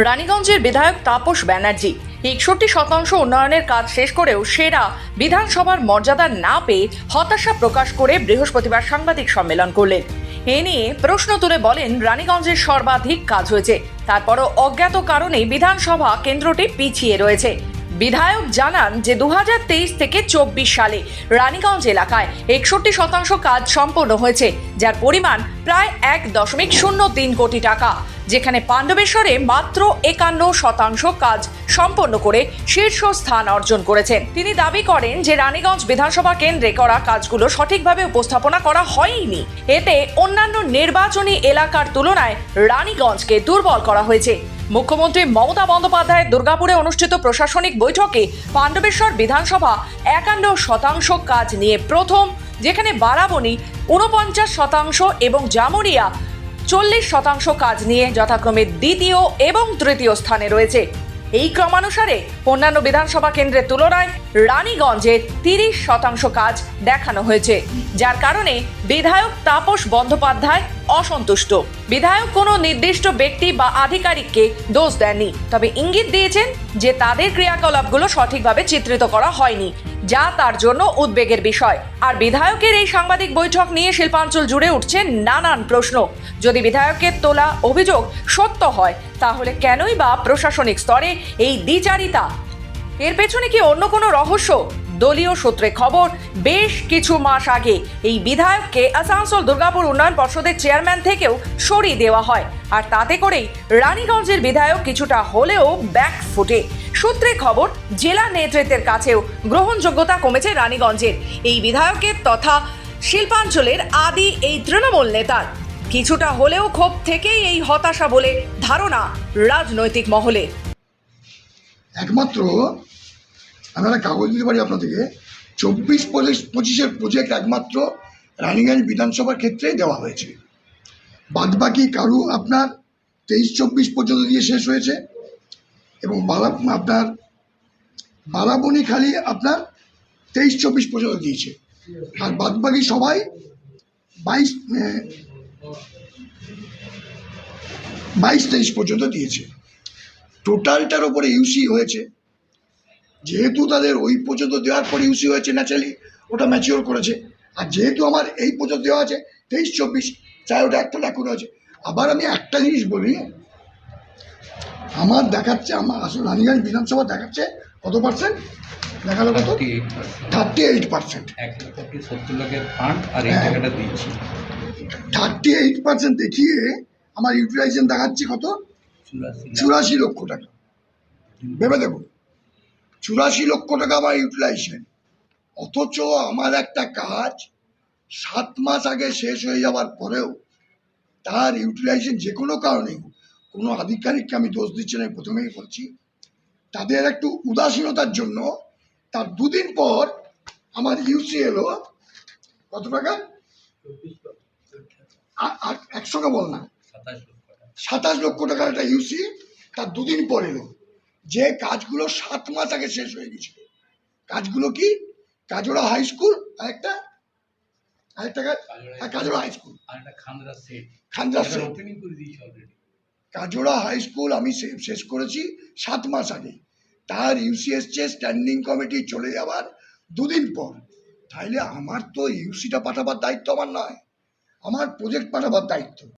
রানীগঞ্জের বিধায়ক তাপস ব্যানার্জি 61% উন্নয়নের কাজ শেষ করেও সেরা বিধানসভার মর্যাদা না পেয়ে হতাশা প্রকাশ করে বৃহস্পতিবার সাংবাদিক সম্মেলন করলেন। এ নিয়ে প্রশ্ন তুলে বলেন, রানীগঞ্জের সর্বাধিক কাজ হয়েছে, তারপরও অজ্ঞাত কারণে বিধানসভা কেন্দ্রটি পিছিয়ে রয়েছে। বিধায়ক জানান যে 2023 থেকে 24 সালে রানীগঞ্জ এলাকায় 61% কাজ সম্পন্ন হয়েছে, যার পরিমাণ প্রায় 1.03 কোটি টাকা, যেখানে পাণ্ডবেশ্বরে মাত্র 51% কাজ সম্পন্ন করে শীর্ষস্থান অর্জন করেছেন। তিনি দাবি করেন যে রানীগঞ্জ বিধানসভা কেন্দ্রে করা কাজগুলো সঠিকভাবে উপস্থাপনা করা হয়নি। এতে অন্যান্য নির্বাচনী এলাকার তুলনায় রানীগঞ্জকে দুর্বল করা হয়েছে। মুখ্যমন্ত্রী মমতা বন্দ্যোপাধ্যায়ের দুর্গাপুরে অনুষ্ঠিত প্রশাসনিক বৈঠকে পাণ্ডবেশ্বর বিধানসভা 51% কাজ নিয়ে প্রথম, যেখানে বারাবণী 49% এবং জামুরিয়া 40% কাজ নিয়ে যথাক্রমে দ্বিতীয় এবং তৃতীয় স্থানে রয়েছে। এই ক্রমানুসারে অন্যান্য বিধানসভা কেন্দ্রের তুলনায় রানীগঞ্জের 30% কাজ দেখানো হয়েছে, যার কারণে বিধায়ক তাপস বন্দ্যোপাধ্যায় অসন্তুষ্ট। বিধায়ক কোনো নির্দিষ্ট ব্যক্তি বা আধিকারিককে দোষ দেননি, তবে ইঙ্গিত দিয়েছেন যে তাদের ক্রিয়াকলাপগুলো সঠিকভাবে চিত্রিত করা হয়নি, যা তার জন্য উদ্বেগের বিষয়। আর বিধায়কের এই সাংবাদিক বৈঠক নিয়ে শিল্পাঞ্চল জুড়ে উঠছে নানান প্রশ্ন। যদি বিধায়কের তোলা অভিযোগ সত্য হয়, তাহলে কেনই বা প্রশাসনিক স্তরে এই দ্বিচারিতা? এর পেছনে কি অন্য কোনো রহস্য? দলীয় সূত্রে খবর, বেশ কিছু মাস আগে এই বিধায়ককে আসানসোল দুর্গাপুর উন্নয়ন পর্ষদের চেয়ারম্যান থেকেও সরিয়ে দেওয়া হয়, আর তাতে করেই রানীগঞ্জের বিধায়ক কিছুটা হলেও ব্যাকফুটে। সূত্রে খবর, জেলা নেতৃত্বের কাছেও গ্রহণযোগ্যতা কমেছে রানীগঞ্জের এই বিধায়কের তথা শিল্পাঞ্চলের আদি এই তৃণমূল নেতার। কিছুটা হলেও ক্ষোভ থেকেই এই হতাশা বলে ধারণা রাজনৈতিক মহলে। একমাত্র আমি একটা কাগজ দিতে পারি আপনাদেরকে, 24-25 প্রজেক্ট একমাত্র রানীগঞ্জ বিধানসভার ক্ষেত্রে দেওয়া হয়েছে। বাদবাকি কারু আপনার 23-24 পর্যন্ত দিয়ে শেষ হয়েছে, এবং আপনার বারাবণী খালি আপনার 23-24 পর্যন্ত দিয়েছে, আর বাদবাকি সবাই 22-23 পর্যন্ত দিয়েছে। টোটালটার উপরে ইউসি হয়েছে, যেহেতু তাদের ওই পর্যন্ত দেওয়ার পর ইউসি হয়েছে, ন্যাচারালি ওটা ম্যাচিওর করেছে। আর যেহেতু আমার এই পর্যন্ত দেওয়া আছে 23-24, চাই ওটা একটা লেখুন আছে। আবার আমি একটা জিনিস বলি, আমার দেখাচ্ছে, আমার আসলে রানীগঞ্জ বিধানসভা দেখাচ্ছে কত পার্সেন্ট দেখালো, কত 38%। 38% দেখিয়ে আমার ইউটিলাইজেশন দেখাচ্ছে কত, 84 লক্ষ টাকা। ভেবে দেখুন, 84 লক্ষ টাকা আমার ইউটিলাইজেশন, অথচ আমার একটা কাজ 7 মাস আগে শেষ হয়ে যাওয়ার পরেও তার ইউটিলাইজেশন যে কোনো কারণে, কোনো আধিকারিককে আমি দোষ দিচ্ছি না, প্রথমেই বলছি, তাদের একটু উদাসীনতার জন্য তার 2 দিন পর আমার ইউসি এলো কত টাকা, একসঙ্গে বল না, 27 লক্ষ টাকার একটা ইউসি তার 2 দিন পর এলো, যে কাজগুলো 7 মাস আগে শেষ হয়ে গেছিল। কাজগুলো কি? কাজোড়া হাই স্কুল, আরেকটা Kajora high school, Kajora high school আমি শেষ করেছি 7 মাস আগে, তার ইউসি এসছে স্ট্যান্ডিং কমিটি চলে যাওয়ার 2 দিন পর। তাইলে আমার তো ইউসিটা পাঠাবার দায়িত্ব আমার নয়, আমার প্রজেক্ট পাঠাবার দায়িত্ব।